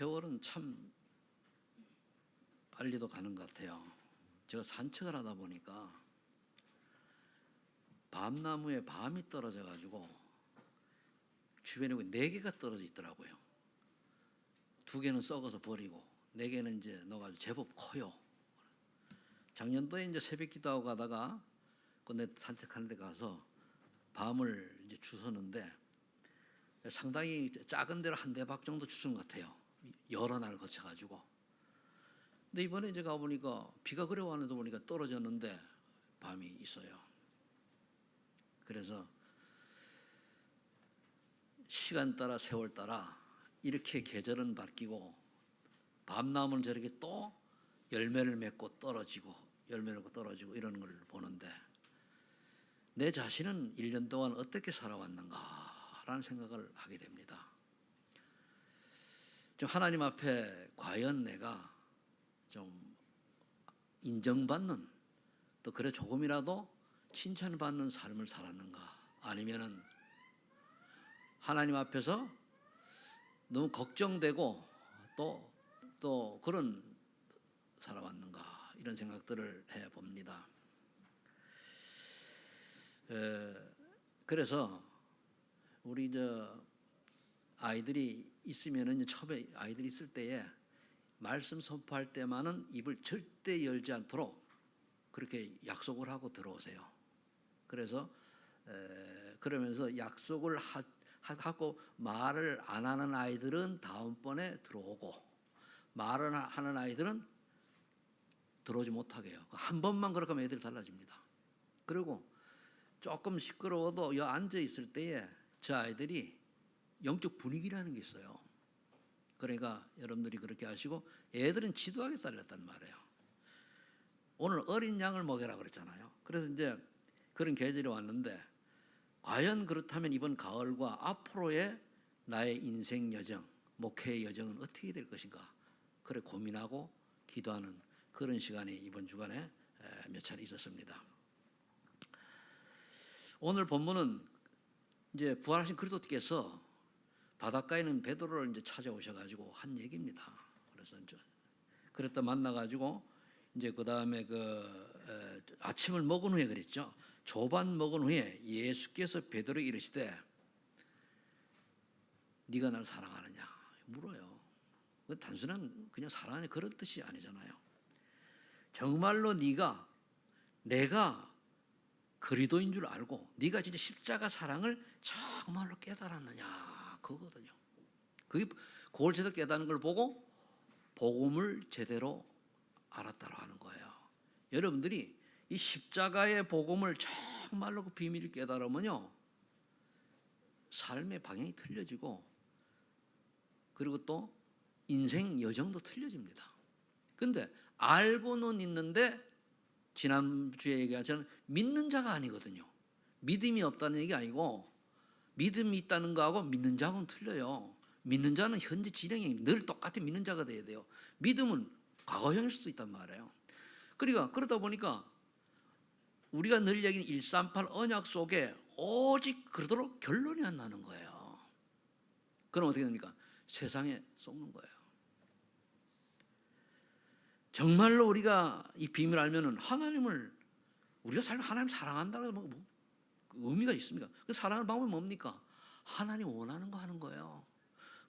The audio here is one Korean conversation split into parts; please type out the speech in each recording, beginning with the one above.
세월은 참 빨리도 가는 것 같아요. 제가 산책을 하다 보니까 밤나무에 밤이 떨어져 가지고 주변에 4개가 떨어져 있더라고요. 2개는 썩어서 버리고 4개는 이제 넣어가지고 제법 커요. 작년도에 이제 새벽 기도하고 가다가 내 산책하는 데 가서 밤을 이제 주웠는데 상당히 작은 데로 한 4박 정도 주운 것 같아요. 여러 날 거쳐가지고. 근데 이번에 이제 가보니까 비가 그래 왔는데 보니까 떨어졌는데 밤이 있어요. 그래서 시간 따라 세월 따라 이렇게 계절은 바뀌고 밤나무는 저렇게 또 열매를 맺고 떨어지고 열매를 맺고 떨어지고 이러는 걸 보는데 내 자신은 1년 동안 어떻게 살아왔는가라는 생각을 하게 됩니다. 좀 하나님 앞에 과연 내가 좀 인정받는 또 그래 조금이라도 칭찬받는 삶을 살았는가, 아니면은 하나님 앞에서 너무 걱정되고 또 그런 살아왔는가, 이런 생각들을 해봅니다. 그래서 우리 아이들이 있으면은 처음에 아이들이 있을 때에 말씀 선포할 때만은 입을 절대 열지 않도록 그렇게 약속을 하고 들어오세요. 그래서 그러면서 약속을 하고 말을 안 하는 아이들은 다음번에 들어오고, 말을 하는 아이들은 들어오지 못하게 해요. 한 번만 그렇게 하면 애들이 달라집니다. 그리고 조금 시끄러워도 여 앉아 있을 때에 저 아이들이 영적 분위기라는 게 있어요. 그러니까 여러분들이 그렇게 하시고, 애들은 지도하게 살렸단 말이에요. 오늘 어린 양을 먹여라 그랬잖아요. 그래서 이제 그런 계절이 왔는데, 과연 그렇다면 이번 가을과 앞으로의 나의 인생 여정, 목회의 여정은 어떻게 될 것인가, 그래 고민하고 기도하는 그런 시간이 이번 주간에 몇 차례 있었습니다. 오늘 본문은 이제 부활하신 그리스도께서 바닷가에 있는 베드로를 이제 찾아오셔가지고 한 얘기입니다. 그래서 이제 그랬다 만나가지고 이제 그 다음에 아침을 먹은 후에 그랬죠. 조반 먹은 후에 예수께서 베드로에게 이르시되 네가 나를 사랑하느냐 물어요. 단순한 그냥 사랑하는 그런 뜻이 아니잖아요. 정말로 내가 그리스도인 줄 알고 네가 진짜 십자가 사랑을 정말로 깨달았느냐, 그거거든요. 그걸 제대로 깨닫는 걸 보고 복음을 제대로 알았다고 하는 거예요. 여러분들이 이 십자가의 복음을 정말로 그 비밀을 깨달으면요, 삶의 방향이 틀려지고, 그리고 또 인생 여정도 틀려집니다. 근데 알고는 있는데, 지난주에 얘기한 것처럼 믿는 자가 아니거든요. 믿음이 없다는 얘기 아니고, 믿음이 있다는 거하고 믿는 자하고는 틀려요. 믿는 자는 현재 진행이 늘 똑같이 믿는 자가 돼야 돼요. 믿음은 과거형일 수도 있단 말이에요. 그러다 보니까 우리가 늘 얘기하는 138 언약 속에 오직 그러도록 결론이 안 나는 거예요. 그럼 어떻게 됩니까? 세상에 속는 거예요. 정말로 우리가 이 비밀을 알면은 우리가 살면 하나님 사랑한다는 뭐 의미가 있습니까? 그 사랑하는 방법이 뭡니까? 하나님 원하는 거 하는 거예요.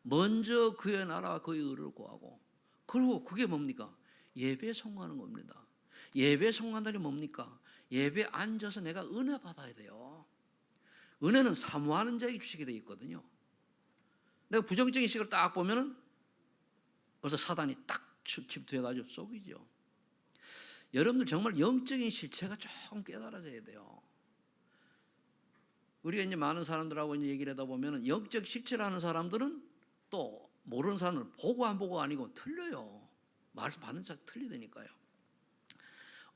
먼저 그의 나라와 그의 의를 구하고, 그리고 그게 뭡니까? 예배에 성공하는 겁니다. 예배에 성공한다는 게 뭡니까? 예배에 앉아서 내가 은혜 받아야 돼요. 은혜는 사모하는 자에게 주시게 되어 있거든요. 내가 부정적인 식으로 딱 보면은 벌써 사단이 딱 침투해가지고 속이죠. 여러분들 정말 영적인 실체가 조금 깨달아져야 돼요. 우리가 이제 많은 사람들하고 이제 얘기를 하다 보면은 영적 실체를 하는 사람들은 또 모르는 사람들은 보고 안 보고 아니고 틀려요. 말씀 받는 자가 틀리다니까요.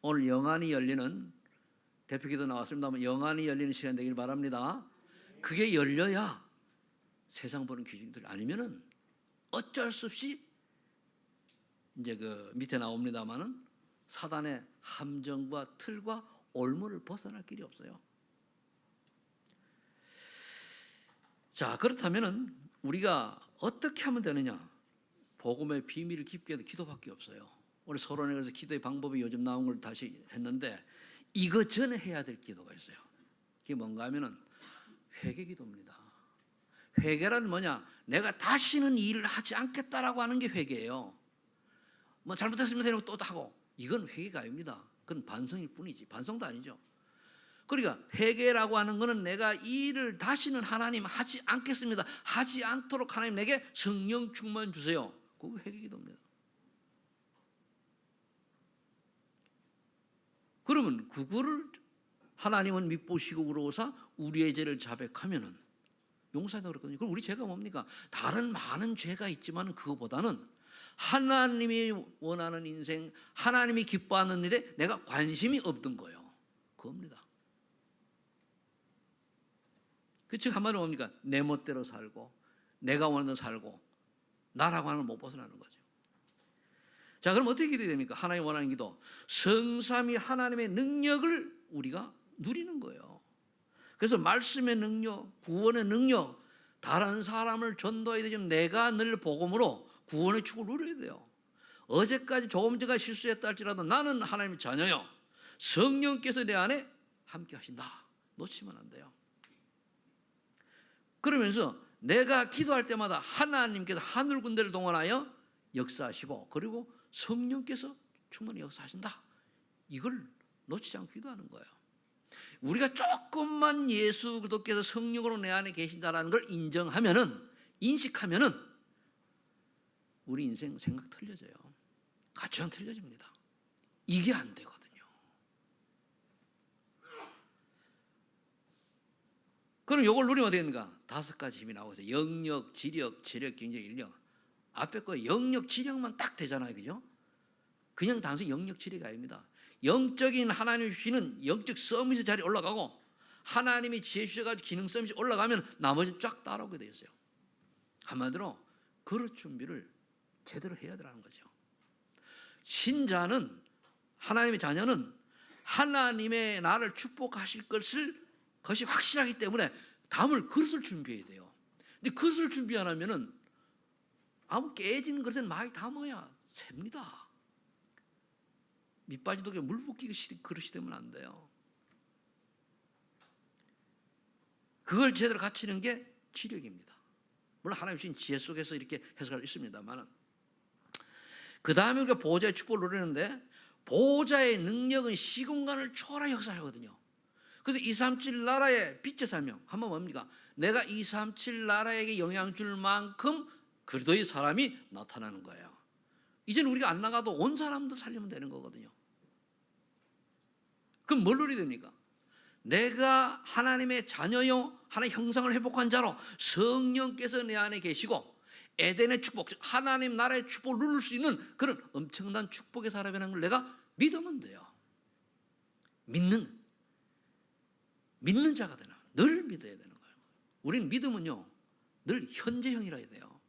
오늘 영안이 열리는 대표기도 나왔습니다만 영안이 열리는 시간 되길 바랍니다. 그게 열려야 세상 보는 기준들, 아니면은 어쩔 수 없이 이제 그 밑에 나옵니다만은 사단의 함정과 틀과 올무를 벗어날 길이 없어요. 자, 그렇다면은 우리가 어떻게 하면 되느냐? 복음의 비밀을 깊게 해도 기도밖에 없어요. 우리 서론에 그래서 기도의 방법이 요즘 나온 걸 다시 했는데 이거 전에 해야 될 기도가 있어요. 그게 뭔가 하면은 회개 기도입니다. 회개란 뭐냐? 내가 다시는 이 일을 하지 않겠다라고 하는 게 회개예요. 뭐 잘못했습니다 이러고 또 하고, 이건 회개가 아닙니다. 그건 반성일 뿐이지, 반성도 아니죠. 그러니까 회개라고 하는 것은 내가 이 일을 다시는 하나님 하지 않겠습니다, 하지 않도록 하나님 내게 성령 충만 주세요. 그거 회개 기도입니다. 그러면 그거를 하나님은 밉보시고 그러고사 우리의 죄를 자백하면은 용서한다고 그랬거든요. 그럼 우리 죄가 뭡니까? 다른 많은 죄가 있지만 그거보다는 하나님이 원하는 인생, 하나님이 기뻐하는 일에 내가 관심이 없던 거예요. 그겁니다. 그 즉 한마디로 뭡니까? 내 멋대로 살고 내가 원하는 대로 살고 나라고 하는 걸 못 벗어나는 거죠. 자, 그럼 어떻게 기도해야 됩니까? 하나님 원하는 기도, 성삼위 하나님의 능력을 우리가 누리는 거예요. 그래서 말씀의 능력, 구원의 능력, 다른 사람을 전도해야 되지만 내가 늘 복음으로 구원의 축을 누려야 돼요. 어제까지 조금 전에 실수했다 할지라도 나는 하나님의 자녀요, 성령께서 내 안에 함께 하신다, 놓치면 안 돼요. 그러면서 내가 기도할 때마다 하나님께서 하늘 군대를 동원하여 역사하시고 그리고 성령께서 충분히 역사하신다, 이걸 놓치지 않고 기도하는 거예요. 우리가 조금만 예수 그리스도께서 성령으로 내 안에 계신다는 걸 인정하면은, 인식하면은 우리 인생 생각 틀려져요. 가치관 틀려집니다. 이게 안 되거든요. 그럼 이걸 누리면 어떻게 됩니까? 5가지 힘이 나오죠. 영력, 지력, 체력, 경제, 인력. 앞에 거 영력, 지력만 딱 되잖아요, 그죠? 그냥 단순히 영력, 지력이 아닙니다. 영적인 하나님이 주시는 영적 서밋의 자리에 올라가고 하나님이 지혜 주셔가지고 기능 서밋이 올라가면 나머지는 쫙 따라오게 되어 있어요. 한마디로 그릇 준비를 제대로 해야 되라는 거죠. 신자는, 하나님의 자녀는 하나님의 나를 축복하실 것이 확실하기 때문에 담을 그릇을 준비해야 돼요. 근데 그릇을 준비 안 하면은 아무 깨진 그릇에 많이 담아야 셉니다. 밑빠지도 물 붓기 그릇이 되면 안 돼요. 그걸 제대로 갖추는 게 지력입니다. 물론 하나님 주신 지혜 속에서 이렇게 해석할 수 있습니다만, 그 다음에 우리가 보호자의 축복을 누리는데 보호자의 능력은 시공간을 초월한 역사하거든요. 그래서 237 나라의 빛의 사명, 한번 뭡니까? 내가 237 나라에게 영향 줄 만큼 그리스도의 사람이 나타나는 거예요. 이제는 우리가 안 나가도 온 사람도 살리면 되는 거거든요. 그럼 뭘 누려야 됩니까? 내가 하나님의 자녀요, 하나님의 형상을 회복한 자로 성령께서 내 안에 계시고 에덴의 축복, 하나님 나라의 축복을 누릴 수 있는 그런 엄청난 축복의 사람이라는 걸 내가 믿으면 돼요. 믿는 자가 되나? 늘 믿어야 되는 거예요. 우리는 믿음은요, 늘 현재형이라 해야 돼요.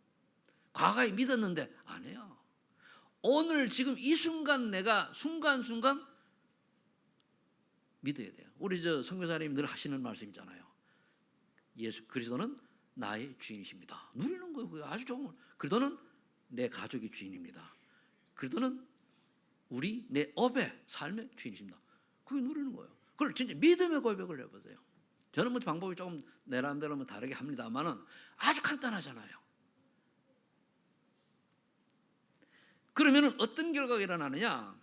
과거에 믿었는데 안 해요. 오늘 지금 이 순간 내가 순간순간 믿어야 돼요. 우리 선교사님 늘 하시는 말씀이잖아요. 예수 그리스도는 나의 주인이십니다. 누리는 거예요. 아주 좋은. 그리스도는 내 가족의 주인입니다. 그리스도는 내 업의 삶의 주인이십니다. 그게 누리는 거예요. 그걸 진짜 믿음의 고백을 해보세요. 저는 뭐 방법이 조금 내 나름대로 다르게 합니다만은 아주 간단하잖아요. 그러면은 어떤 결과가 일어나느냐?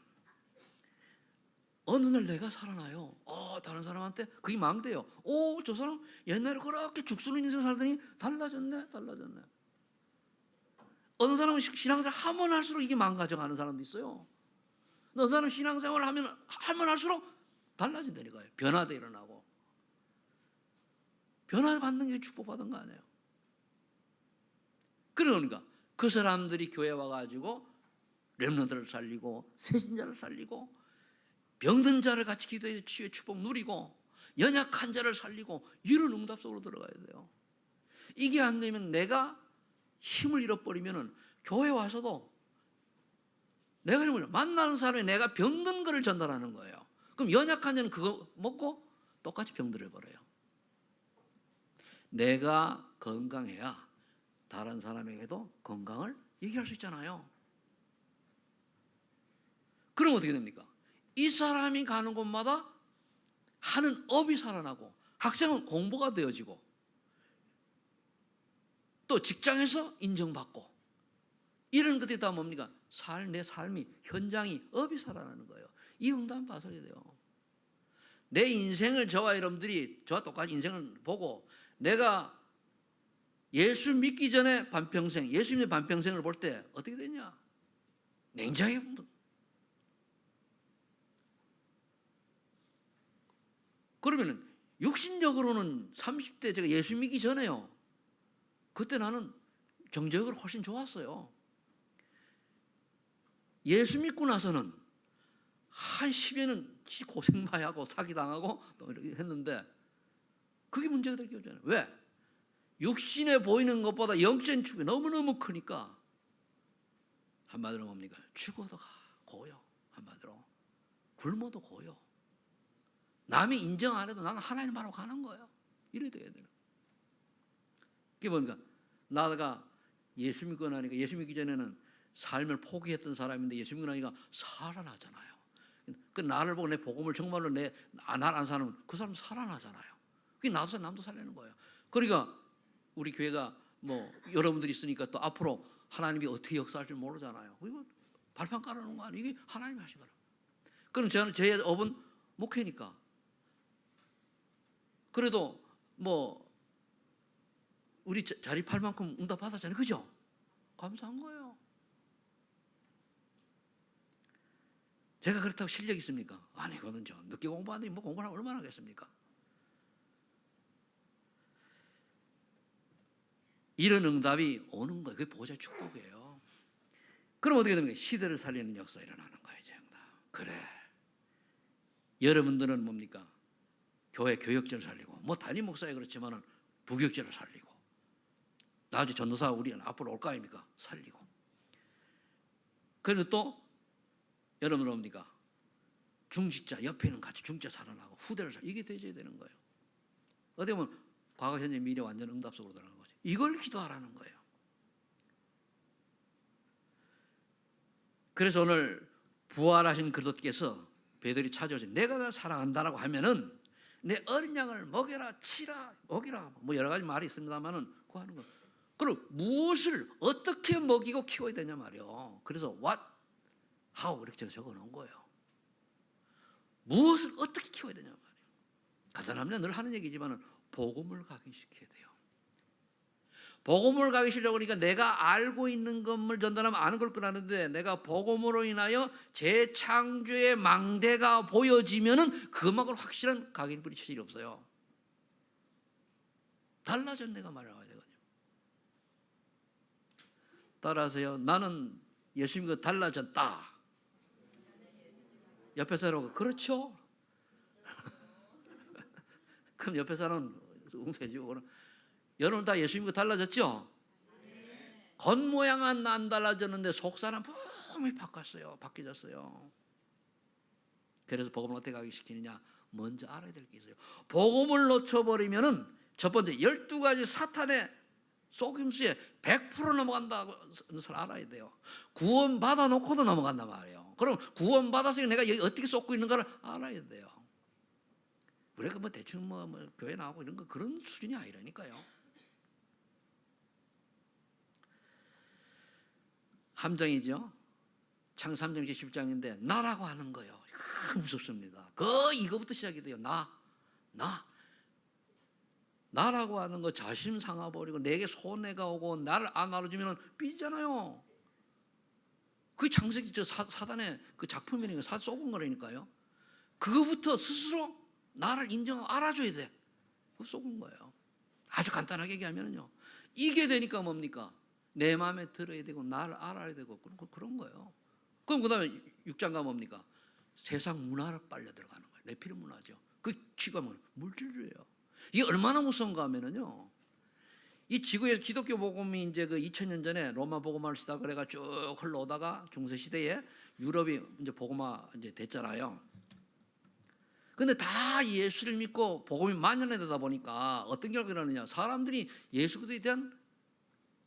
어느 날 내가 살아나요. 다른 사람한테 그게 망돼요. 저 사람 옛날에 그렇게 죽쓰는 인생 살더니 달라졌네. 어느 사람은 신앙생활 하면 할수록 이게 망가져가는 사람도 있어요. 어느 사람은 신앙생활을 하면 할수록 달라진다니까요. 변화도 일어나고. 변화받는 게 축복받은 거 아니에요. 그러니까 그 사람들이 교회 와가지고 렘넌트를 살리고 세진자를 살리고 병든 자를 같이 기도해서 치유의 축복 누리고 연약한 자를 살리고 이런 응답 속으로 들어가야 돼요. 이게 안 되면 내가 힘을 잃어버리면 교회 와서도 내가 만나는 사람이 내가 병든 거를 전달하는 거예요. 그럼 연약한 자는 그거 먹고 똑같이 병들어 버려요. 내가 건강해야 다른 사람에게도 건강을 얘기할 수 있잖아요. 그럼 어떻게 됩니까? 이 사람이 가는 곳마다 하는 업이 살아나고 학생은 공부가 되어지고 또 직장에서 인정받고 이런 것들이 다 뭡니까? 내 삶이 현장이 업이 살아나는 거예요. 이 응답 봐서야 돼요. 내 인생을 저와 여러분들이 저와 똑같이 인생을 보고 내가 예수 믿기 전에 반평생, 예수님의 반평생을 볼 때 어떻게 되냐? 냉정하게 그러면은 육신적으로는 30대 제가 예수 믿기 전에요. 그때 나는 경제적으로 훨씬 좋았어요. 예수 믿고 나서는 한 10여 년 고생 많이 하고 사기당하고 또 이렇게 했는데 그게 문제가 될 게 없잖아요. 왜? 육신에 보이는 것보다 영적인 축이 너무너무 크니까 한마디로 뭡니까? 죽어도 고요. 한마디로 굶어도 고요. 남이 인정 안 해도 나는 하나님 바로 가는 거예요. 이래 돼야 되는. 그게 뭡니까? 나가 예수 믿고 나니까 예수 믿기 전에는 삶을 포기했던 사람인데 예수 믿고 나니까 살아나잖아요. 그 나를 보고 내 복음을 정말로 날 안 사는 그 사람 살아나잖아요. 그게 나도 남도 살리는 거예요. 그러니까 우리 교회가 뭐 여러분들이 있으니까 또 앞으로 하나님이 어떻게 역사할지 모르잖아요. 이거 발판 깔아놓은 거 아니에요? 이게 하나님이 하신 거라. 그럼 저는 제 업은 목회니까. 그래도 뭐 우리 자립할 만큼 응답 받았잖아요. 그죠? 감사한 거예요. 제가 그렇다고 실력 있습니까? 아니거든요. 늦게 공부하는데 뭐 공부를 얼마나 하겠습니까? 이런 응답이 오는 거예요. 그게 보좌의 축복이에요. 그럼 어떻게 됩니까? 시대를 살리는 역사가 일어나는 거예요. 그래. 여러분들은 뭡니까? 교회 교역제를 살리고 뭐 담임 목사에 그렇지만은 부교역제를 살리고 나중에 전도사 우리는 앞으로 올 거 아닙니까? 살리고. 그리고 또 여러분은 뭡니까? 중직자 옆에는 같이 중직자 살아나고 후대를 이게 되셔야 되는 거예요. 어떻게 보면 과거 현재 미래 완전 응답 속으로 들어가는 거죠. 이걸 기도하라는 거예요. 그래서 오늘 부활하신 그리스도께서 베드로를 찾아오셔 내가 널 사랑한다라고 하면은 내 어린 양을 먹여라 치라 먹이라 뭐 여러 가지 말이 있습니다만은 그거 하는 거. 그럼 무엇을 어떻게 먹이고 키워야 되냐 말이요. 그래서 what, how 이렇게 적어 놓은 거예요. 무엇을 어떻게 키워야 되냐 말이에요. 간단합니다. 늘 하는 얘기지만은 복음을 각인시켜야 돼요. 복음을 각인시키려고 그러니까 내가 알고 있는 것을 전달하면 아는 걸 끝나는데 내가 복음으로 인하여 재창조의 망대가 보여지면은 그만큼 확실한 각인불이 체질이 없어요. 달라진 내가 말해야 되거든요. 따라하세요. 나는 예수 믿고 달라졌다. 옆에 사람하고 그렇죠? 그럼 옆에 사람은 웅세지고 여러분 다 예수 믿고 달라졌죠? 겉모양은 안 달라졌는데 속사람 분명히 바뀌어졌어요. 그래서 복음을 어떻게 각인시키느냐? 먼저 알아야 될 게 있어요. 복음을 놓쳐버리면은 첫 번째 12가지 사탄의 속임수에 100% 넘어간다는 것을 알아야 돼요. 구원 받아놓고도 넘어간단 말이에요. 그럼 구원 받았으니까 내가 여기 어떻게 쏟고 있는가를 알아야 돼요. 우리가 뭐 대충 뭐 교회 나오고 이런 거 그런 수준이 아니라니까요. 함정이죠. 창세 3장 10장인데 나라고 하는 거예요. 무섭습니다. 이거부터 시작이 돼요. 나라고 하는 거 자신 상해버리고 내게 손해가 오고 나를 안 알아주면 삐지잖아요. 그게 창세기 사단의 그 작품이니까 속은 거라니까요. 그거부터 스스로 나를 인정하고 알아줘야 돼. 그거 속은 거예요. 아주 간단하게 얘기하면요. 이게 되니까 뭡니까? 내 마음에 들어야 되고 나를 알아야 되고 그런 거예요. 그럼 그 다음에 6장 가면 뭡니까? 세상 문화를 빨려 들어가는 거예요. 네피림 문화죠. 그 키가 물질주의예요. 이게 얼마나 무서운가 하면은요. 이 지구에서 기독교 복음이 이제 그 2000년 전에 로마 복음화를 시작 그래가 쭉 흘러오다가 중세 시대에 유럽이 이제 복음화 이제 됐잖아요. 근데 다 예수를 믿고 복음이 만연되다 보니까 어떤 결과가 일어나느냐? 사람들이 예수 그리스도에 대한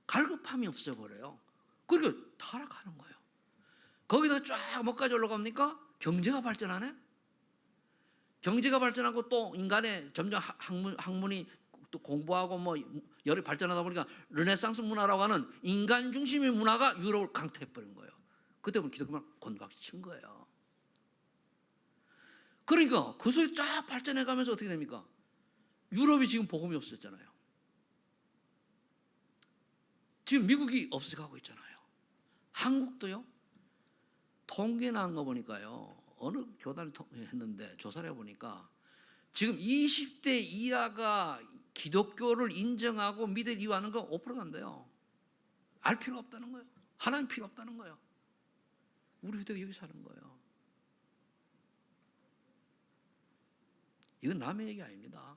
갈급함이 없어버려요. 그러니까 타락하는 거예요. 거기다 쫙 뭐까지 올라갑니까? 경제가 발전하네. 경제가 발전하고 또 인간의 점점 학문이 또 공부하고 뭐 열이 발전하다 보니까 르네상스 문화라고 하는 인간 중심의 문화가 유럽을 강타해버린 거예요. 그때부터 기독교만 곤박이 친 거예요. 그러니까 그 속에 쫙 발전해가면서 어떻게 됩니까? 유럽이 지금 복음이 없어졌잖아요. 지금 미국이 없어가고 있잖아요. 한국도요. 통계 나온 거 보니까요. 어느 교단을 했는데 조사를 해보니까 지금 20대 이하가 기독교를 인정하고 믿을 이유하는 거 5% 난대요. 알 필요 없다는 거예요. 하나님 필요 없다는 거예요. 우리 후대가 여기 사는 거예요. 이건 남의 얘기 아닙니다.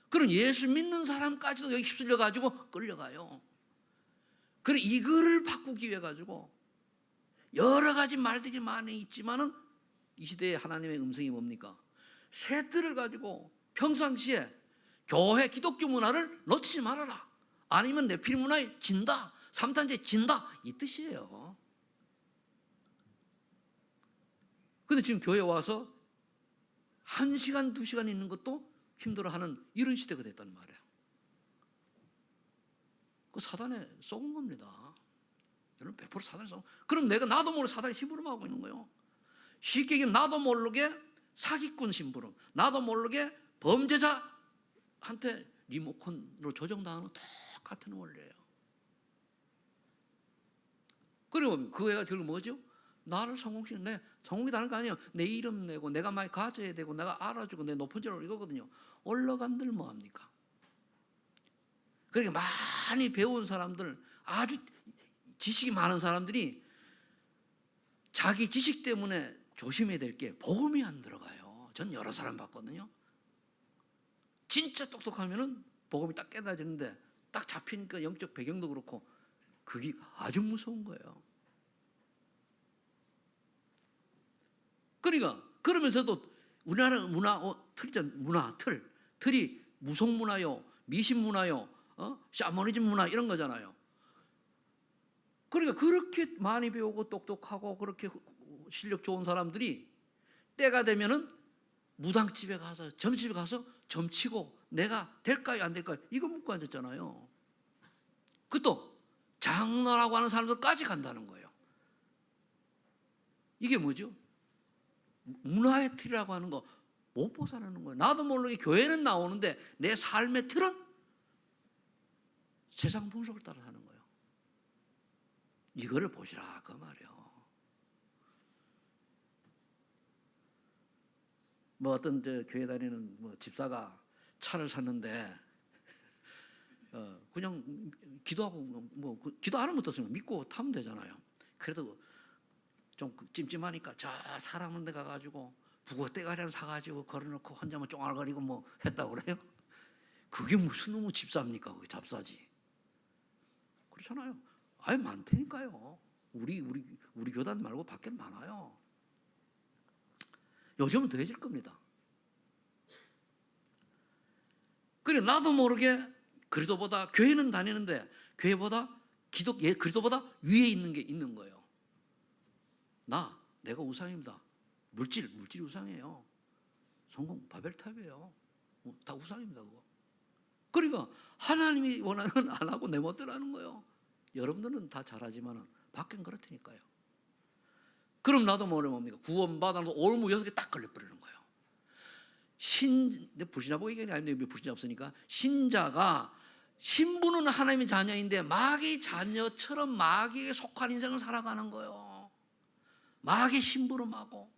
그럼 예수 믿는 사람까지도 여기 휩쓸려 가지고 끌려가요. 그래 이거를 바꾸기 위해 가지고 여러 가지 말들이 많이 있지만은 이 시대에 하나님의 음성이 뭡니까? 새 틀을 가지고 평상시에 교회 기독교 문화를 놓치지 말아라. 아니면 내필 문화에 진다. 삼탄제에 진다. 이 뜻이에요. 근데 지금 교회에 와서 1시간, 2시간 있는 것도 힘들어하는 이런 시대가 됐단 말이에요. 그 사단에 쏘은 겁니다. 여러분 100% 사단에 쏘은. 그럼 나도 모르게 사단에 심부름하고 있는 거예요. 쉽게 얘기하면 나도 모르게 사기꾼 심부름, 나도 모르게 범죄자한테 리모컨으로 조정당하는 똑같은 원리예요. 그리고 그 애가 결국 뭐죠? 나를 성공시키는, 내 성공이 다른 거 아니에요. 내 이름 내고 내가 많이 가져야 되고 내가 알아주고 내 높은 자로 이거거든요. 올라간들 뭐합니까? 그러니까 많이 배운 사람들, 아주 지식이 많은 사람들이 자기 지식 때문에 조심해야 될 게 복음이 안 들어가요. 전 여러 사람 봤거든요. 진짜 똑똑하면은 복음이 딱 깨달아지는데 딱 잡히니까 영적 배경도 그렇고 그게 아주 무서운 거예요. 그러니까 그러면서도 우리나라 틀이 무속문화요, 미신문화요, 샤머니즘 문화 이런 거잖아요. 그러니까 그렇게 많이 배우고 똑똑하고 그렇게 실력 좋은 사람들이 때가 되면은 무당집에 가서 점집에 가서 점치고 내가 될까요 안 될까요 이거 묻고 앉았잖아요. 그것도 장로라고 하는 사람들까지 간다는 거예요. 이게 뭐죠? 문화의 틀이라고 하는 거 못 벗어나는 거예요. 나도 모르게 교회는 나오는데 내 삶의 틀은 세상 풍속을 따라 사는 거예요. 이거를 보시라 그 말이에요. 뭐 어떤 교회 다니는 집사가 차를 샀는데 그냥 기도하고 기도 안 하면 어떻습니까? 믿고 타면 되잖아요. 그래도 좀 찜찜하니까 저 사람은 데 가가지고 북어 떼가리 하나 사가지고 걸어놓고 혼자만 쫑알거리고 했다고 그래요? 그게 무슨 놈의 집사입니까? 그게 잡사지. 그렇잖아요. 아예 많다니까요. 우리 교단 말고 밖에 많아요. 요즘은 더해질 겁니다. 그래 나도 모르게 그리스도보다 교회는 다니는데 교회보다 그리스도보다 위에 있는 게 있는 거예요. 내가 우상입니다. 물질이 우상이에요. 성공 바벨탑이에요. 다 우상입니다. 그거. 그러니까 하나님이 원하는 건 안 하고 내 멋대로 하는 거예요. 여러분들은 다 잘하지만 밖엔 그렇다니까요. 그럼 나도 뭡니까? 구원받아도 올무 6개 딱 걸려버리는 거예요. 불신자복 얘기는 아닌데 불신자 없으니까 신자가 신부는 하나님의 자녀인데 마귀의 자녀처럼 마귀에 속한 인생을 살아가는 거예요. 마귀의 심부름하고.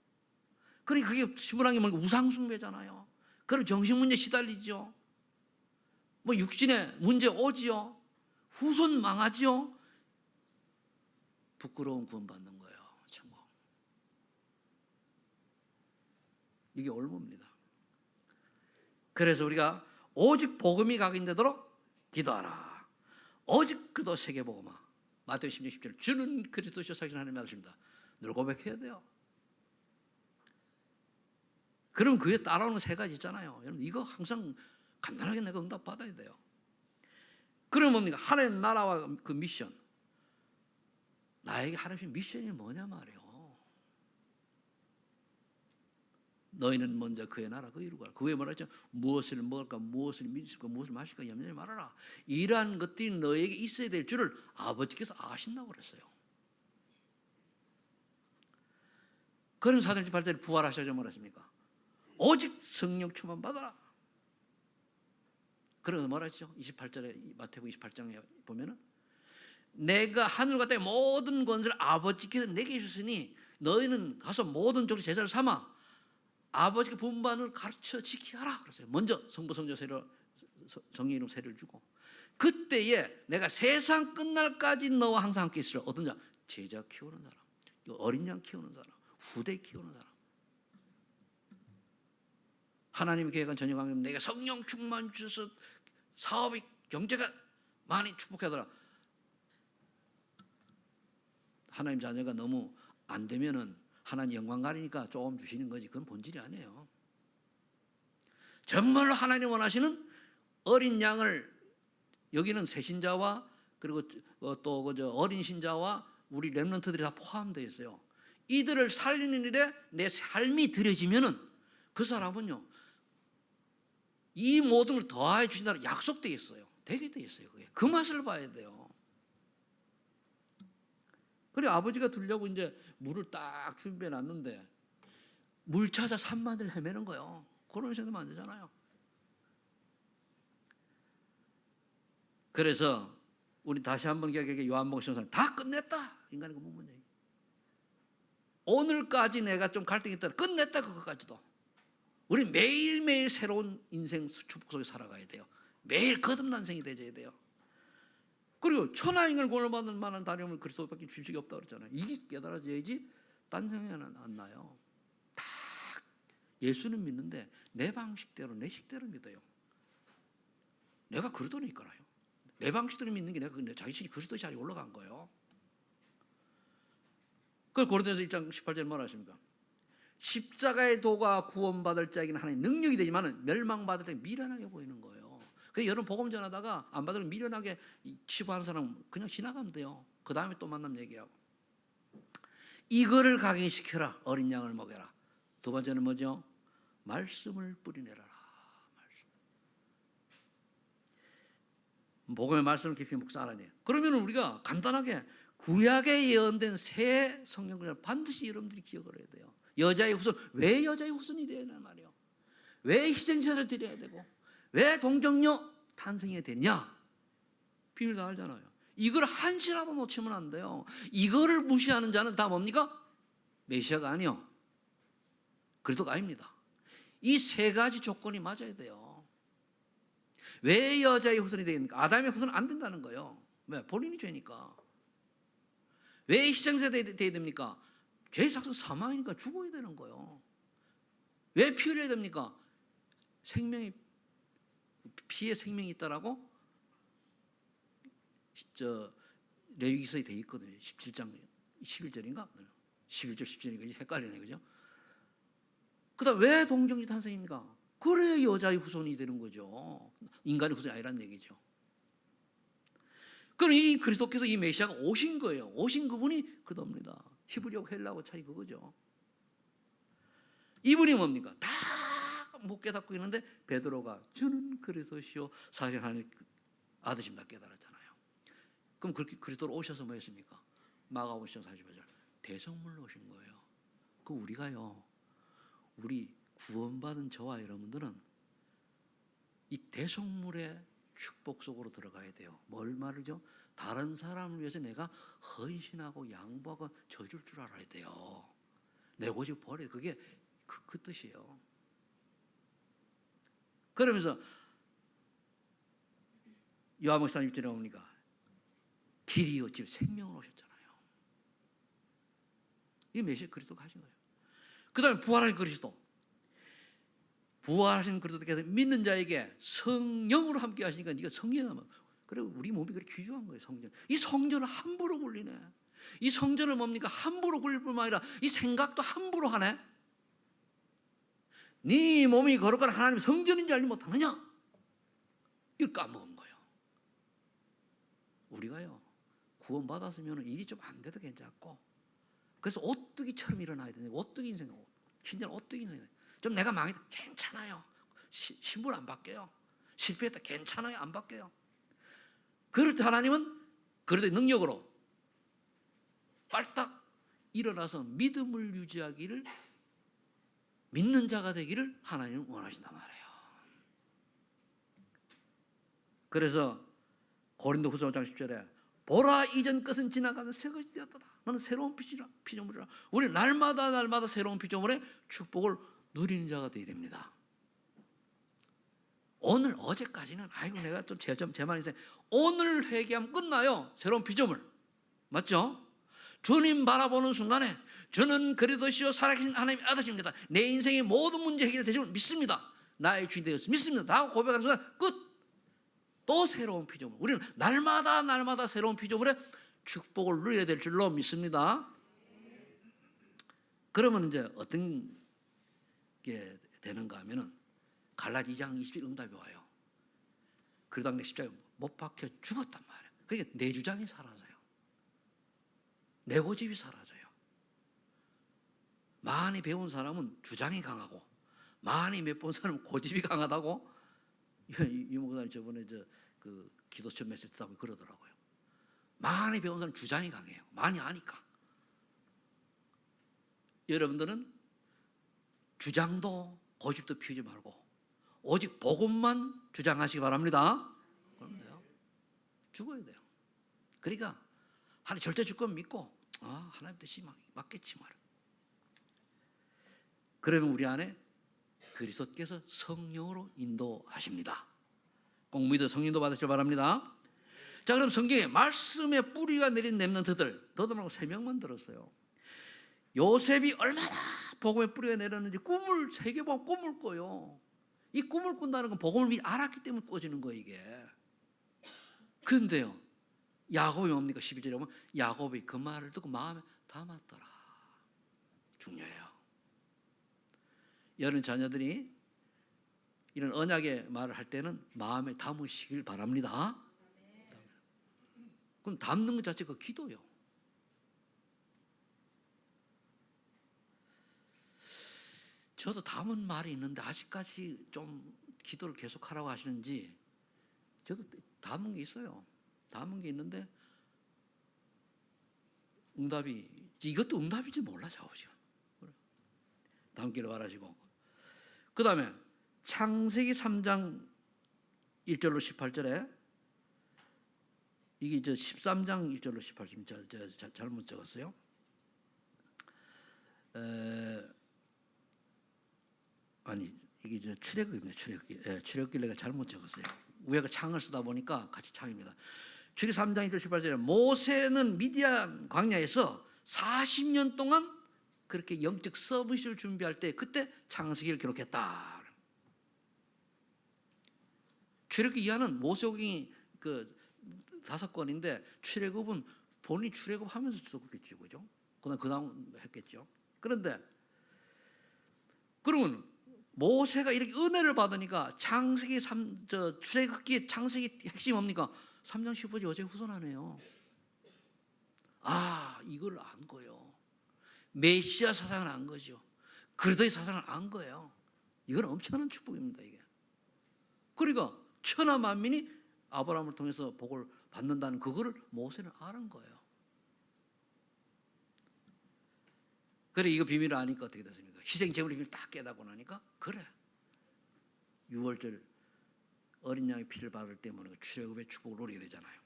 그러니까 그게 심부름한 게 뭔가 우상숭배잖아요. 그럼 정신문제 시달리죠. 육신에 문제 오지요. 후손 망하지요. 부끄러운 구원받는 거예요. 천국. 이게 올무입니다. 그래서 우리가 오직 복음이 각인되도록 기도하라. 오직 그도 세계복음화. 마태복음 16, 17 주는 그리스도시요 살아계신 하나님의 아들입니다. 늘 고백해야 돼요. 그럼 그게 따라오는 세 가지 있잖아요. 여러분 이거 항상 간단하게 내가 응답 받아야 돼요. 그러면 뭡니까? 하나님 나라와 그 미션. 나에게 하나님 미션이 뭐냐 말이에요. 너희는 먼저 그의 나라 그 이루고 그 외에 말하죠. 무엇을 먹을까, 무엇을 믿을까, 무엇을 마실까 염려하지 말아라. 이러한 것들이 너에게 있어야 될 줄을 아버지께서 아신다고 그랬어요. 그런 사도행전 8절에 부활하셔서 말했습니까? 오직 성령 충만 받아라. 그래서 뭐라 했죠? 28절에 마태복음 28장에 보면은 내가 하늘과 땅의 모든 권세를 아버지께서 내게 주셨으니 너희는 가서 모든 종의 제자를 삼아 아버지께 분반을 가르쳐 지키라 그랬어요. 먼저 성부 성자 세례 성령 이름 세례를 주고 그때에 내가 세상 끝날까지 너와 항상 함께 있으라. 어떤 자? 제자 키우는 사람, 어린 양 키우는 사람, 후대 키우는 사람. 하나님의 계획은 전혀 내가 성령 충만 주셔서 사업이 경제가 많이 축복하더라. 하나님 자녀가 너무 안 되면은 하나님 영광 가리니까 조금 주시는 거지. 그건 본질이 아니에요. 정말로 하나님 원하시는 어린 양을 여기는 새신자와 그리고 또 어린 신자와 우리 렘넌트들이 다 포함되어 있어요. 이들을 살리는 일에 내 삶이 들여지면은 그 사람은요 이 모든 걸 더하여 주신다고 약속되어 있어요. 되게 되어 있어요. 그게 그 맛을 봐야 돼요. 그래 아버지가 두려고 이제 물을 딱 준비해 놨는데 물 찾아 산만을 헤매는 거예요. 그런 생각하면 안 되잖아요. 그래서 우리 다시 한번 기억하게 요한복음 14장 다 끝냈다. 인간의 그 문제. 오늘까지 내가 좀 갈등이 있다. 끝냈다 그것까지도. 우리 매일매일 새로운 인생 축복 속에 살아가야 돼요. 매일 거듭난 생이 되어야 돼요. 그리고 천하인간을 구원받을 만한 다름을 그리스도밖에 주식이 없다고 그랬잖아요. 이게 깨달아져야지 딴 생각은 안 나요. 다 예수는 믿는데 내 방식대로 내 식대로 믿어요. 내가 그리스도니까요. 내 방식대로 믿는 게 내가 자신이 그리스도 자리에 올라간 거예요. 그래서 고린도전서 1장 18절에 뭐라 하십니까? 십자가의 도가 구원받을 자에게는 하나님의 능력이 되지만 멸망받을 때 미련하게 보이는 거예요. 그래서 여러분 복음 전하다가 안 받으면 미련하게 치부하는 사람 그냥 지나가면 돼요. 그 다음에 또 만나면 얘기하고. 이거를 각인시켜라. 어린 양을 먹여라. 두 번째는 뭐죠? 말씀을 뿌리내라. 복음의 말씀을 깊이 묵상하라니. 그러면 우리가 간단하게 구약에 예언된 새 성경을 반드시 여러분들이 기억을 해야 돼요. 여자의 후손, 왜 여자의 후손이 되어야 되냐 말이에요. 왜 희생자를 드려야 되고 왜 동정녀 탄생해야 되냐. 비밀 다 알잖아요. 이걸 한시라도 놓치면 안 돼요. 이거를 무시하는 자는 다 뭡니까? 메시아가 아니요. 그리스도가 아닙니다. 이 세 가지 조건이 맞아야 돼요. 왜 여자의 후손이 되겠습니까? 아담의 후손은 안 된다는 거예요. 왜? 본인이 죄니까. 왜 희생자 되어야 됩니까? 죄의 삭은 사망이니까 죽어야 되는 거예요. 왜 피 흘려야 됩니까? 생명이 피에 생명이 있다라고 레위기서에 되어 있거든요. 17장 11절인가? 11절 17절인가? 헷갈리네 그죠? 그다음 왜 동정녀 탄생입니까? 그래 여자의 후손이 되는 거죠. 인간의 후손이 아니라는 얘기죠. 그럼 이 그리스도께서 이 메시아가 오신 거예요. 오신 그분이 그겁니다. 히브리하고 헬라하고 차이 그거죠. 이분이 뭡니까? 다 못 깨닫고 있는데 베드로가 주는 그리스도시요 살아계신 하나님의 아드십니다 깨달았잖아요. 그럼 그렇게 그리스도로 오셔서 뭐 했습니까? 마가복음 45절 대성물로 오신 거예요. 그 우리가요. 우리 구원받은 저와 여러분들은 이 대성물의 축복 속으로 들어가야 돼요. 뭘 말이죠? 다른 사람을 위해서 내가 헌신하고 양보하고 져줄 줄 알아야 돼요. 내 고집 버려. 그게 그 뜻이에요. 그러면서 요한복음 16절에 뭡니까? 길이요 집 생명으로 오셨잖아요. 이 메시아 그리스도가 하신 거예요. 그 다음에 부활하신 그리스도. 부활하신 그리스도께서 믿는 자에게 성령으로 함께 하시니까 네가 성령이면 그래 우리 몸이 그렇게 귀중한 거예요. 성전. 이 성전을 함부로 굴리네. 이 성전을 뭡니까? 함부로 굴릴 뿐만 아니라 이 생각도 함부로 하네. 네 몸이 거룩한 하나님의 성전인 줄 알지 못하느냐? 이걸 까먹은 거예요. 우리가요 구원받았으면 일이 좀 안 돼도 괜찮고, 그래서 오뚜기처럼 일어나야 되는데, 오뚜기 인생, 신전 오뚜기 인생. 좀 내가 망했다, 괜찮아요. 신분 안 바뀌어요. 실패했다, 괜찮아요, 안 바뀌어요. 그럴 때 하나님은 그럴 때 능력으로 빨딱 일어나서 믿음을 유지하기를, 믿는 자가 되기를 하나님은 원하신단 말이에요. 그래서 고린도후서 5장 10절에 보라, 이전 것은 지나가서 새 것이 되었다. 너는 새로운 피조물이라. 우리 날마다 날마다 새로운 피조물의 축복을 누리는 자가 되어야 됩니다. 오늘 어제까지는 아이고 내가 좀 제 말이 있어요. 오늘 회개하면 끝나요. 새로운 피조물. 맞죠? 주님 바라보는 순간에 저는 그리스도시요 살아계신 하나님의 아들입니다. 내 인생의 모든 문제 해결되심을 믿습니다. 나의 주인 되었습니다. 믿습니다. 다 고백하는 순간 끝. 또 새로운 피조물. 우리는 날마다 날마다 새로운 피조물의 축복을 누려야 될 줄로 믿습니다. 그러면 이제 어떤 게 되는가 하면은 갈라디 2장 20절 응답이 와요. 그 당대 십자가에 못 박혀 죽었단 말이에요. 그러니까 내 주장이 사라져요. 내 고집이 사라져요. 많이 배운 사람은 주장이 강하고, 많이 몇 번 사람은 고집이 강하다고 이 목사님 저번에 그 기도처 메시지 듣다 보면 그러더라고요. 많이 배운 사람은 주장이 강해요. 많이 아니까. 여러분들은 주장도 고집도 피우지 말고 오직 복음만 주장하시기 바랍니다. 그럼 돼요. 죽어야 돼요. 그러니까 하나님 절대 줄 건 믿고 하나님 뜻이 맞겠지 말이에요. 그러면 우리 안에 그리스도께서 성령으로 인도하십니다. 꼭 믿어 성령도 받으시기 바랍니다. 자, 그럼 성경에 말씀에 뿌리가 내린 렘넌트들, 더도 말고 3명만 들었어요. 요셉이 얼마나 복음에 뿌리가 내렸는지 꿈을 3개 보고 꿈을 꿔요. 이 꿈을 꾼다는 건 복음을 미리 알았기 때문에 꿔지는 거예요, 이게. 그런데요, 야곱이 뭡니까? 11절에 보면 야곱이 그 말을 듣고 마음에 담았더라. 중요해요. 여러분 자녀들이 이런 언약의 말을 할 때는 마음에 담으시길 바랍니다. 그럼 담는 것 자체가 기도요. 저도 담은 말이 있는데 아직까지 좀 기도를 계속하라고 하시는지, 저도 담은 게 있어요. 담은 게 있는데 응답이, 이것도 응답인지 몰라 자오죠. 담기를 바라시고, 그 다음에 창세기 3장 1절로 18절에, 이게 13장 1절로 18절 잘못 적었어요. 아니 이게 출애굽입니다. 출애굽기 내가 잘못 적었어요. 위에가 창을 쓰다 보니까 같이 창입니다. 출애굽 3장 1절 18절에 모세는 미디안 광야에서 40년 동안 그렇게 영적 서비스를 준비할 때 그때 창세기를 기록했다. 출애굽기 이하는 모세오경이 그 5권인데 출애굽은 본인이 출애굽하면서 썼겠죠, 그죠? 그다음 했겠죠. 그런데 그러면 모세가 이렇게 은혜를 받으니까 창세기 출애굽기의 창세기 핵심이 뭡니까? 3장 15절 여제 후손하네요. 이걸 안 거예요. 메시아 사상을 안 거죠. 그리스도의 사상을 안 거예요. 이건 엄청난 축복입니다, 이게. 그러니까 천하 만민이 아브라함을 통해서 복을 받는다는 그거를 모세는 알은 거예요. 그래, 이거 비밀을 아니까 어떻게 됐습니까? 희생 제물의 비밀을 딱 깨닫고 나니까 그래, 6월절 어린 양의 피를 받을 때문에 출애굽의 축복을 누리게 되잖아요.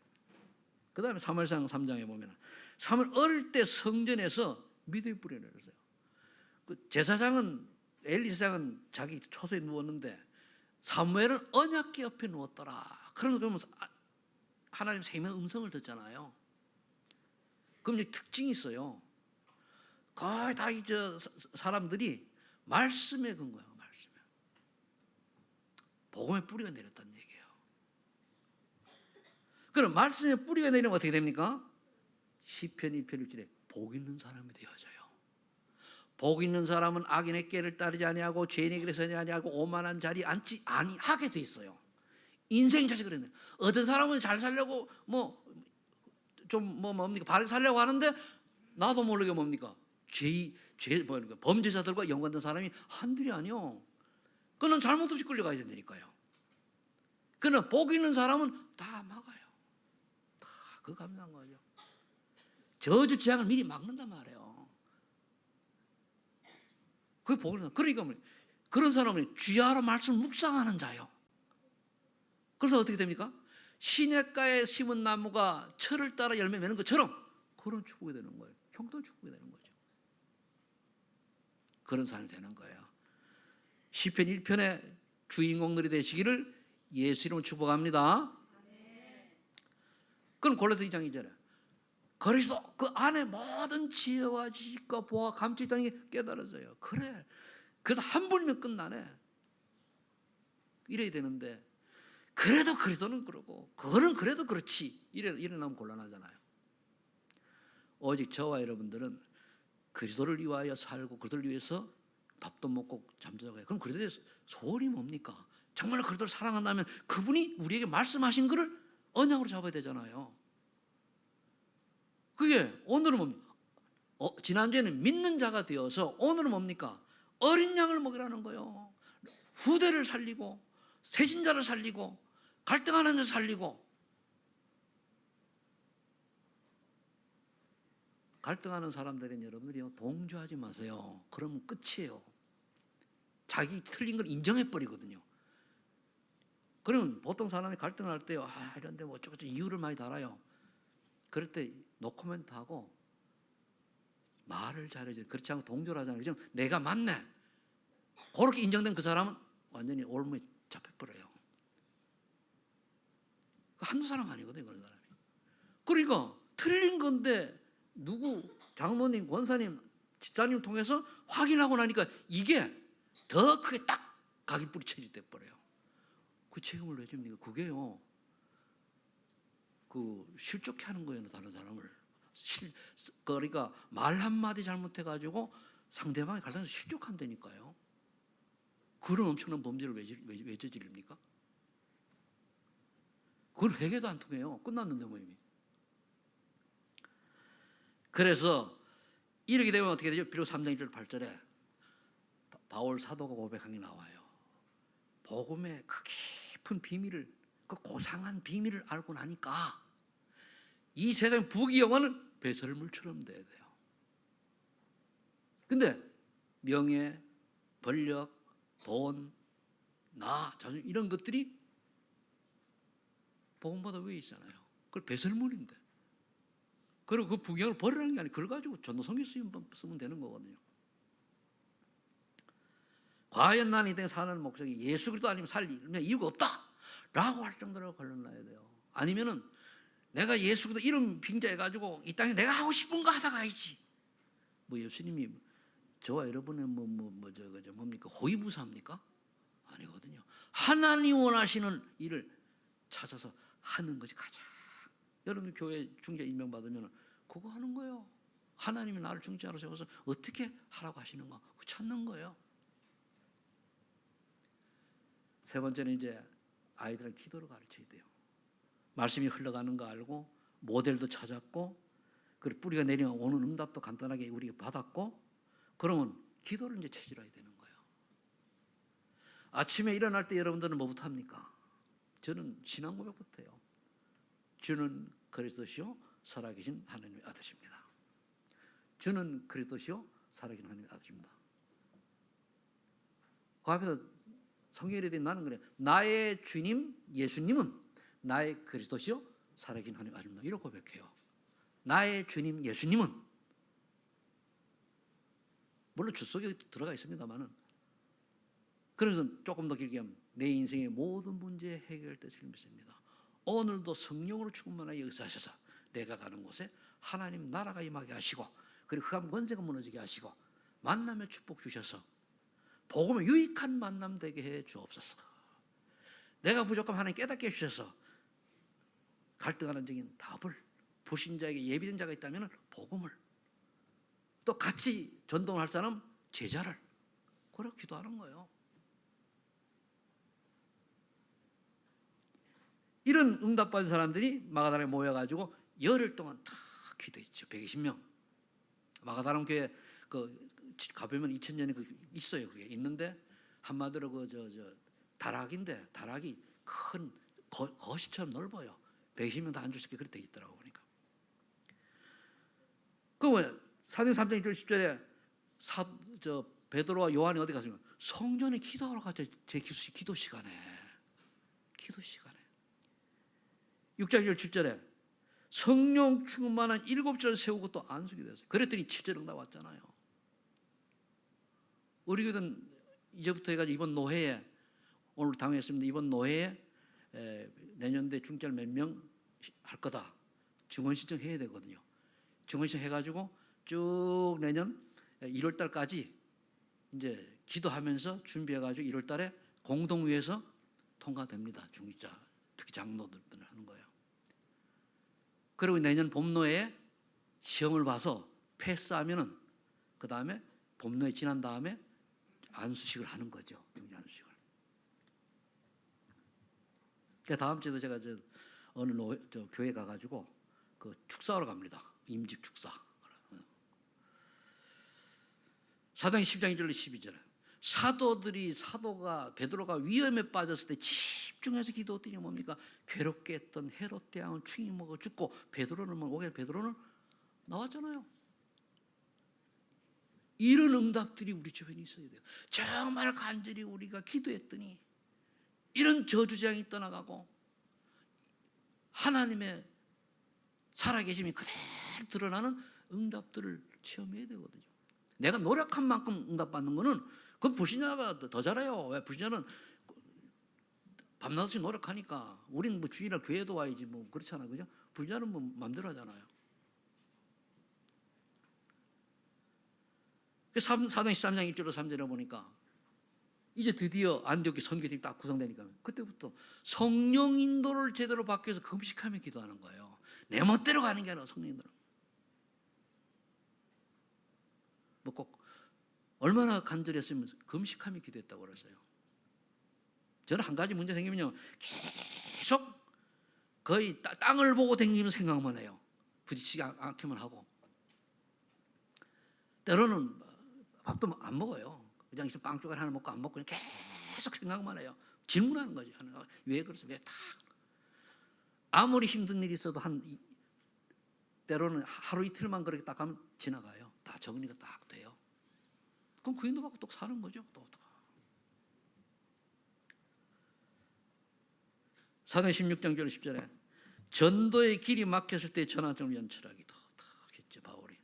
그 다음에 사무엘상 3장에 보면 사무엘 어릴 때 성전에서 믿음의 뿌리를 내렸어요. 그 제사장은, 엘리 제사장은 자기 초소에 누웠는데 사무엘은 언약궤 옆에 누웠더라. 그러면 하나님 생명 음성을 듣잖아요. 그럼 이제 특징이 있어요. 거의 다 사람들이 말씀에 근거해요. 말씀에. 복음의 뿌리가 내렸다는 얘기예요. 그럼 말씀에 뿌리가 내리면 어떻게 됩니까? 시편 2편 1절에 복 있는 사람이 되어져요. 복 있는 사람은 악인의 꾀를 따르지 아니하고 죄인의 길에 서지 아니하고 오만한 자리에 앉지 아니하게 돼 있어요. 인생 자체가 그랬네. 어떤 사람은 잘 살려고 좀 뭡니까 바르게 살려고 하는데 나도 모르게 뭡니까 범죄자들과 연관된 사람이 한둘이 아니요. 그는 잘못 없이 끌려가야 된다니까요. 그는 복 있는 사람은 다 막아요. 다 그 감사한 거죠. 저주 재앙을 미리 막는단 말이에요. 그게 복이 있는. 그러니까 그런 사람은 주야로 말씀 묵상하는 자요. 그래서 어떻게 됩니까? 시냇가에 심은 나무가 철을 따라 열매 맺는 것처럼 그런 축복이 되는 거예요. 형통 축복이 되는 거죠. 그런 사람이 되는 거예요. 시편 1편의 주인공들이 되시기를 예수 이름으로 축복합니다. 그럼 골로새 2장 2절에 그리스도 그 안에 모든 지혜와 지식과 보아 감치 있다는 게 깨달아져요. 그래. 그래도 한 번이면 끝나네. 이래야 되는데 그래도 그리스도는 그러고 그거는 그래도 그렇지. 이래 나면 곤란하잖아요. 오직 저와 여러분들은 그리스도를 위하여 살고 그리스도를 위해서 밥도 먹고 잠도 자고 해요. 그럼 그리스도의 소원이 뭡니까? 정말로 그리스도를 사랑한다면 그분이 우리에게 말씀하신 것을 언약으로 잡아야 되잖아요. 그게 오늘은 뭡니까? 지난주에는 믿는 자가 되어서 오늘은 뭡니까? 어린 양을 먹이라는 거예요. 후대를 살리고 새신자를 살리고 갈등하는 자를 살리고. 갈등하는 사람들은 여러분들이 동조하지 마세요. 그러면 끝이에요. 자기 틀린 걸 인정해버리거든요. 그러면 보통 사람이 갈등을 할 때요, 이런데 뭐 어쩌고저쩌고 이유를 많이 달아요. 그럴 때 노코멘트하고 말을 잘해줘요. 그렇지 않고 동조를 하잖아요. 그럼 내가 맞네. 그렇게 인정된 그 사람은 완전히 올무에 잡혀버려요. 한두 사람 아니거든요, 그런 사람이. 그러니까 틀린 건데 누구 장모님, 권사님, 집사님 통해서 확인하고 나니까 이게 더 크게 딱 각인뿌리 채집돼 버려요. 그 책임을 왜 집니까? 그게요, 그 실족해 하는 거예요, 다른 사람을. 그러니까 말 한마디 잘못해가지고 상대방이 갈등해서 실족한다니까요. 그런 엄청난 범죄를 왜 저지릅니까? 그건 회개도 안 통해요. 끝났는데 뭐 이미. 그래서 이렇게 되면 어떻게 되죠? 비록 3장 1절 8절에 바울 사도가 고백한 게 나와요. 복음의 그 깊은 비밀을, 그 고상한 비밀을 알고 나니까 이 세상 부귀영화는 배설물처럼 돼야 돼요. 근데 명예, 권력, 돈, 자존심 이런 것들이 복음보다 위에 있잖아요. 그걸 배설물인데. 그리고 그 부귀영화를 버리라는 게 아니고 그걸 가지고 전도 성경 쓰면 되는 거거든요. 과연 나는 이 땅에 사는 목적이 예수 그리스도 아니면 살 이유가 없다 라고 할 정도로 걸러놔야 돼요. 아니면은 내가 예수 그리스도 이름 빙자해가지고 이 땅에 내가 하고 싶은 거 하다 가야지. 뭐 예수님이 저와 여러분의 뭡니까? 호위무사입니까? 아니거든요. 하나님 원하시는 일을 찾아서 하는 것이 가장. 여러분 교회 중재 임명받으면 그거 하는 거예요. 하나님이 나를 중재하러 세워서 어떻게 하라고 하시는가 그거 찾는 거예요. 세 번째는 이제 아이들은 기도를 가르쳐야 돼요. 말씀이 흘러가는 거 알고 모델도 찾았고 그리고 뿌리가 내려오는 응답도 간단하게 우리가 받았고 그러면 기도를 이제 체질화해야 되는 거예요. 아침에 일어날 때 여러분들은 뭐부터 합니까? 저는 신앙 고백부터 해요. 주는 그리스도시요 살아계신 하나님의 아들이십니다. 주는 그리스도시요 살아계신 하나님의 아들이십니다. 그 앞에서 성경에 대해 나는 그래. 나의 주님 예수님은 나의 그리스도시요 살아계신 하나님의 아들입니다. 이렇게 고백해요. 나의 주님 예수님은 물론 주 속에 들어가 있습니다만은 그래서 조금 더 길게 하면 내 인생의 모든 문제 해결될 줄 믿습니다. 오늘도 성령으로 충만하게 역사하셔서 내가 가는 곳에 하나님 나라가 임하게 하시고 그리고 흑암 권세가 무너지게 하시고 만남의 축복 주셔서 복음의 유익한 만남 되게 해 주옵소서. 내가 부족하면 하나님 깨닫게 해주셔서 갈등하는 적인 답을 불신자에게 예비된 자가 있다면 복음을 또 같이 전동할 사람 제자를 그렇게 기도하는 거예요. 이런 응답받은 사람들이 마가다라에 모여가지고 열흘 동안 다 기도했죠. 120명. 마가다람 교회 가보면 2000년에 있어요. 그게 있는데 한마디로 다락인데 다락이 큰 거실처럼 넓어요. 120명 다 앉을 수 있게 그렇게 돼 있더라고 보니까. 그러면 사도행전 3장 1절 10절에 베드로와 요한이 어디 갔습니까? 성전에 기도하러 갔죠. 제 기도 시간에. 6장 1절 7절에 성령 충만한 7절 세우고 또 안수기 됐어요. 그랬더니 7절 응답 왔잖아요. 우리 교회는 이제부터 해가지고 이번 노회에, 오늘 당했습니다. 이번 노회에 내년도에 중절 몇 명 할 거다. 증원 신청해야 되거든요. 증원 신청 해가지고 쭉 내년 1월 달까지 이제 기도하면서 준비해가지고 1월 달에 공동위에서 통과됩니다. 중직자, 특히 장로들을 하는 거예요. 그리고 내년 봄노에 시험을 봐서 패스하면은 그 다음에 봄노에 지난 다음에 안수식을 하는 거죠. 중직 안수식을. 그러니까 다음 주에도 제가 어느 교회 가가지고 그 축사하러 갑니다. 임직 축사. 사도행 10장 1절로 12절에 사도가 베드로가 위험에 빠졌을 때 집중해서 기도했더니 뭡니까? 괴롭게 했던 헤롯 대왕은 충이 먹어 죽고 베드로는 나왔잖아요. 이런 응답들이 우리 주변에 있어야 돼요. 정말 간절히 우리가 기도했더니 이런 저주장이 떠나가고 하나님의 살아계심이 그대로 드러나는 응답들을 체험해야 되거든요. 내가 노력한 만큼 응답받는 거는 그건 불신자가 더 잘해요. 왜? 불신자는 밤낮없이 노력하니까. 우리는 뭐 주일날 교회도 와야지 뭐 그렇잖아, 그죠? 불신자는 뭐 마음대로 하잖아요. 사도행 13장 1절로 3절에 보니까 이제 드디어 안디옥의 선교팀이 딱 구성되니까 그때부터 성령 인도를 제대로 받기 위해서 금식하며 기도하는 거예요. 내 멋대로 가는 게 아니라 성령 인도를. 뭐 꼭 얼마나 간절했으면 금식하며 기도했다고 그랬어요. 저는 한 가지 문제 생기면요 계속 거의 땅을 보고 다니면서 생각만 해요. 부딪히지 않기만 하고. 때로는 밥도 안 먹어요. 그냥 있으면 빵 쪼가리 하나 먹고 안 먹고 그냥 계속 생각만 해요. 질문하는 거지. 왜 그랬어? 왜 딱. 아무리 힘든 일이 있어도 때로는 하루 이틀만 그렇게 딱 하면 지나가요. 다 정리가 딱 돼요. 그럼 그 인도 받고 또 사는 거죠. 또. 사도행 16장 10절에 전도의 길이 막혔을 때 전환점을 연출하기도 하겠죠, 바울이.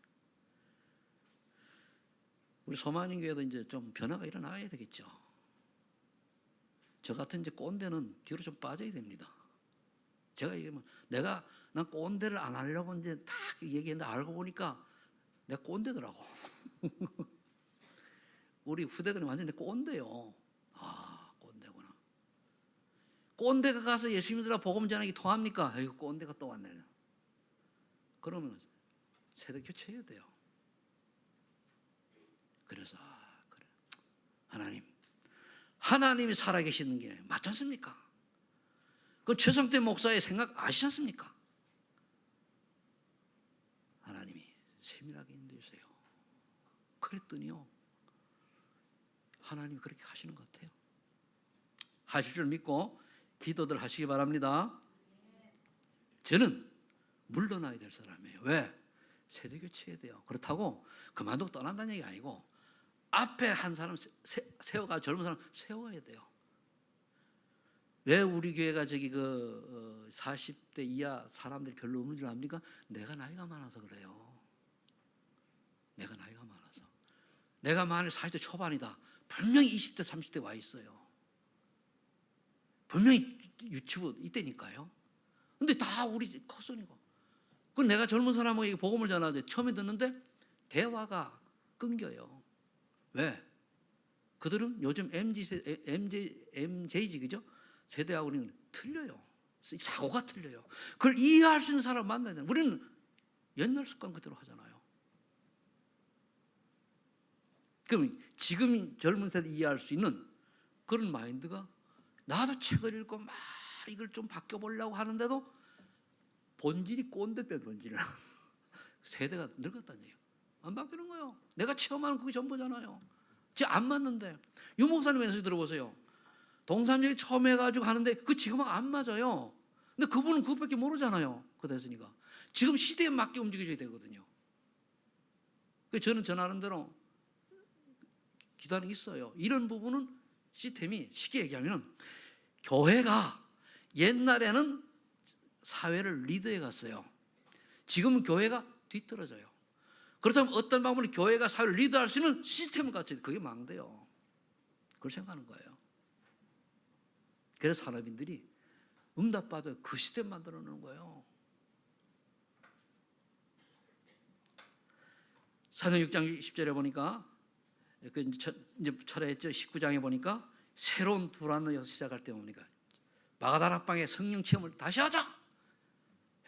우리 소만인 교회도 이제 좀 변화가 일어나야 되겠죠. 저 같은 이제 꼰대는 뒤로 좀 빠져야 됩니다. 제가 얘기하면 난 꼰대를 안 하려고 이제 딱 얘기했는데 알고 보니까 내가 꼰대더라고. 우리 후대들은 완전히 꼰대요. 아, 꼰대구나. 꼰대가 가서 예수 믿으라 복음 전하기 통합니까? 아이고, 꼰대가 또 왔네. 그러면 세대 교체해야 돼요. 그래서 그래. 하나님이 살아계시는 게 맞지 않습니까? 그 최성태 목사의 생각 아시지 않습니까? 하나님이 세밀하게 인도해 주세요. 그랬더니요, 하나님이 그렇게 하시는 것 같아요. 하실 줄 믿고 기도들 하시기 바랍니다. 저는 물러나야 될 사람이에요. 왜? 세대 교체해야 돼요. 그렇다고 그만두고 떠난다는 얘기가 아니고 앞에 한 사람 세워가 젊은 사람 세워야 돼요. 왜 우리 교회가 40대 이하 사람들이 별로 없는 줄 압니까? 내가 나이가 많아서 그래요. 내가 나이가 많아서. 내가 만일 40대 초반이다. 분명히 20대 30대 와 있어요. 분명히 유치부 이때니까요. 근데 다 우리 커선이고. 그 내가 젊은 사람에게 복음을 전하죠. 처음에 듣는데 대화가 끊겨요. 왜? 그들은 요즘 MJ지, 그죠? 세대하고는 틀려요. 사고가 틀려요. 그걸 이해할 수 있는 사람을 만나야 돼요. 우리는 옛날 습관 그대로 하잖아요. 그럼 지금 젊은 세대 이해할 수 있는 그런 마인드가, 나도 책을 읽고 막 이걸 좀 바뀌어보려고 하는데도 본질이 꼰대뼈 본질이라. 세대가 늙었다는 얘기예요. 안 바뀌는 거예요. 내가 체험하는 그게 전부잖아요. 지금 안 맞는데. 유 목사님 메시지 들어보세요. 동산역에 처음 해가지고 하는데 그 지금은 안 맞아요. 근데 그분은 그것밖에 모르잖아요. 그 대선이가. 지금 시대에 맞게 움직여줘야 되거든요. 그래서 저는 저 나름대로 기도하는 게 있어요. 이런 부분은 시스템이 쉽게 얘기하면 교회가 옛날에는 사회를 리드해 갔어요. 지금은 교회가 뒤떨어져요. 그렇다면 어떤 방법으로 교회가 사회를 리드할 수 있는 시스템을 갖춰야 돼. 그게 망돼요. 그걸 생각하는 거예요. 그래서 산업인들이 응답받아요. 그 시스템 만들어 놓는 거예요. 사도행 6장 10절에 보니까 이제 철회했죠. 19장에 보니까 새로운 두란노에서 시작할 때 보니까 마가다락방에 성령 체험을 다시 하자.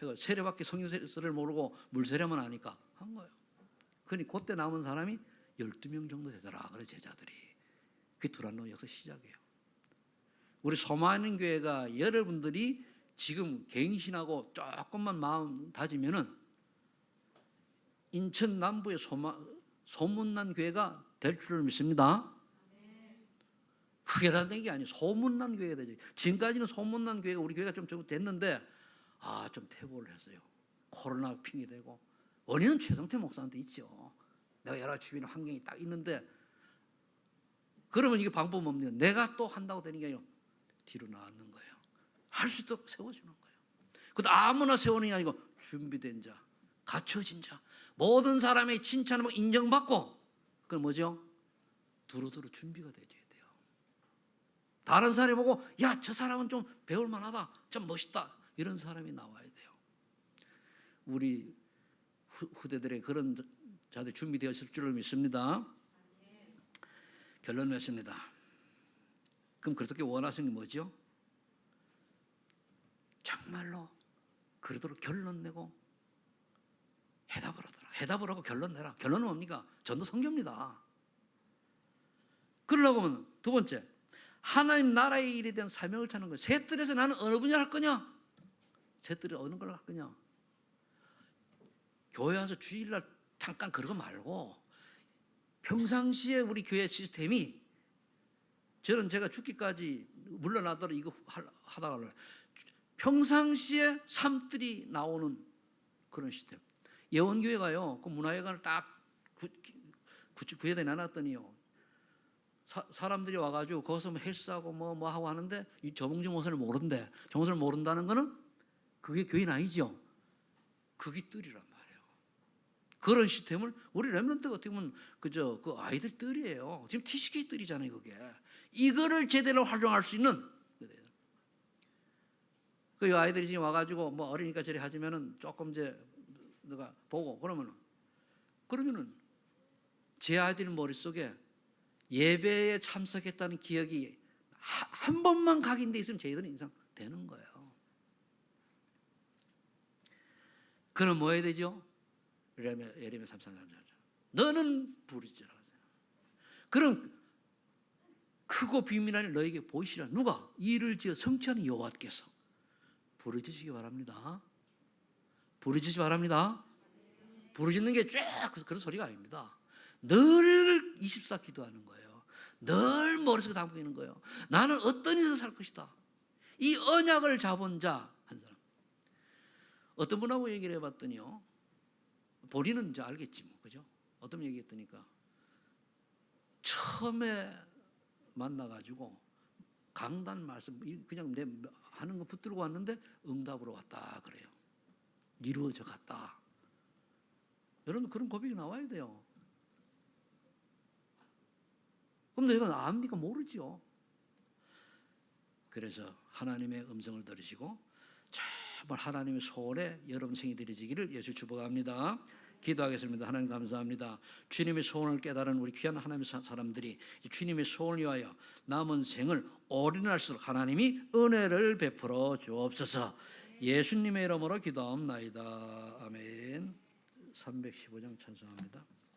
해가 세례받기 성령세례를 모르고 물세례만 하니까 한 거예요. 그러니 그때 남은 사람이 12명 정도 되더라. 그래 제자들이. 그게 두란노 역사 시작이에요. 우리 소마는 교회가 여러분들이 지금 갱신하고 조금만 마음 다지면은 인천 남부의 소문난 교회가 될 줄을 믿습니다. 크게 다른 게 아니에요. 소문난 교회가 되죠. 지금까지는 소문난 교회가 우리 교회가 좀 됐는데 좀 퇴보를 했어요. 코로나 핑계대고. 원인은 최성태 목사한테 있죠. 내가 여러 주변에 환경이 딱 있는데 그러면 이게 방법 없네요. 내가 또 한다고 되는 게 아니고 뒤로 나왔는 거예요. 할 수 있도록 세워주는 거예요. 그것도 아무나 세우는 게 아니고 준비된 자, 갖춰진 자, 모든 사람의 칭찬을 인정받고 그건 뭐죠? 두루두루 준비가 되어야 돼요. 다른 사람이 보고 야, 저 사람은 좀 배울 만하다, 좀 멋있다 이런 사람이 나와야 돼요. 우리 후대들의 그런 자들 준비되었을 줄을 믿습니다. 결론 맺습니다. 그럼 그렇게 원하시는 게 뭐죠? 정말로 그러도록 결론 내고 해답을 하더라. 해답을 하고 결론 내라. 결론은 뭡니까? 전도 성경입니다. 그러려고 하면 두 번째, 하나님 나라의 일에 대한 사명을 찾는 거예요. 새 뜰에서 나는 어느 분야를 할 거냐? 새 뜰에 어느 걸 할 거냐? 교회 와서 주일날 잠깐 그러고 말고 평상시에 우리 교회 시스템이 저는 제가 죽기까지 물러나더라도 이거 하다가 평상시에 삶들이 나오는 그런 시스템. 예원교회가요, 그 문화회관을 딱 구해다 놔놨더니요, 사람들이 와가지고 거기서 뭐 헬스하고 뭐 하고 하는데 이 정봉주 목사를 모른대. 정목사를 모른다는 거는 그게 교인 아니죠. 그게 뜰이란 말이에요. 그런 시스템을 우리 렘넌트가 어떻게 보면 그저 그 아이들 뜰이에요. 지금 TCK 뜰이잖아요, 그게. 이거를 제대로 활용할 수 있는. 그 아이들이 지금 와가지고 뭐 어리니까 저리 하지면은 조금 이제 내가 보고 그러면은 제 아이들 머릿속에 예배에 참석했다는 기억이 한 번만 각인돼 있으면 저희들은 인상 되는 거예요. 그럼 뭐 해야 되죠? 예레미야 33장 너는 부르짖으라. 그럼 크고 비밀하니 너에게 보이시라. 누가? 이를 지어 성취하는 여호와께서. 부르짖으시기 바랍니다. 부르짖으시기 바랍니다. 부르짖는 게 쫙 그런 소리가 아닙니다. 늘 24 기도하는 거예요. 늘 머릿속에 담고 있는 거예요. 나는 어떤 인생을 살 것이다. 이 언약을 잡은 자 한 사람. 어떤 분하고 얘기를 해봤더니요, 본인은 이제 알겠지 뭐, 그죠? 어떤 얘기했더니까 처음에 만나가지고 강단 말씀 그냥 내 하는 거 붙들고 왔는데 응답으로 왔다 그래요. 이루어져 갔다. 여러분 그런 고백이 나와야 돼요. 그럼 내가 압니까? 모르죠. 그래서 하나님의 음성을 들으시고 정말 하나님의 소원에 여러분 생이 드려지기를 예수 축복합니다. 기도하겠습니다. 하나님 감사합니다. 주님의 소원을 깨달은 우리 귀한 하나님의 사람들이 주님의 소원을 위하여 남은 생을 올인할수록 하나님이 은혜를 베풀어 주옵소서. 예수님의 이름으로 기도합나이다. 아멘. 315장 찬송합니다.